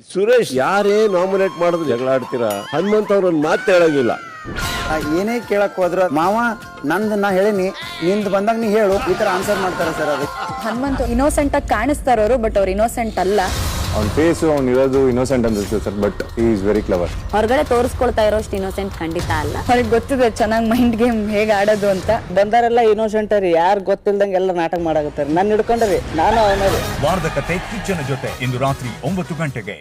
ಸುರೇಶ್ ಯಾರೇ ನಾಮಿನೇಟ್ ಮಾಡಿದ್ರು ಜಗಳ ಆಡ್ತೀರಾ, ಹನುಮಂತ ಅವ್ರ ಒಂದು ಮಾತು ಹೇಳಂಗಿಲ್ಲ. ಏನೇ ಕೇಳಕ್ ಹೋದ್ರ ಮಾವ ನಂದು ನಾ ಹೇಳಿನಿ, ನಿಂದು ಬಂದಾಗ ನೀ ಹೇಳು, ಈ ತರ ಆನ್ಸರ್ ಮಾಡ್ತಾರೆ ಸರ್. ಅದಕ್ಕೆ ಹನುಮಂತ್ ಇನ್ನೋಸೆಂಟ್ ಆಗಿ ಕಾಣಿಸ್ತಾರ ಅವರು, ಬಟ್ ಅವ್ರು ಇನ್ನೋಸೆಂಟ್ ಅಲ್ಲ. ಅವ್ನ ಫೇಸು ಅವ್ನು ಇರೋದು ಇನ್ನೋಸೆಂಟ್ ಅನ್ಸುತ್ತೆ sir, but he is very clever. ಹೊರಗಡೆ ತೋರಿಸ್ಕೊಳ್ತಾ ಇರೋಷ್ಟು ಇನ್ನೋಸೆಂಟ್ ಖಂಡಿತ ಅಲ್ಲ. ಅವ್ರಿಗೆ ಗೊತ್ತಿದೆ ಚೆನ್ನಾಗಿ ಮೈಂಡ್ ಗೇಮ್ ಹೇಗೆ ಆಡೋದು ಅಂತ. ಬಂದಾರೆಲ್ಲ ಇನ್ನೋಸೆಂಟ್ ರೀ, ಯಾರು ಗೊತ್ತಿಲ್ದಂಗೆ ಎಲ್ಲ ನಾಟಕ ಮಾಡಾಕತ್ತಾರೆ. ನಾನು ಹಿಡ್ಕೊಂಡ್ರಿ, ನಾನು ಅವನೇ. ವಾರದ ಕತೆ ಕಿಚ್ಚನ ಜೊತೆ ಇಂದು ರಾತ್ರಿ 9 ಗಂಟೆಗೆ.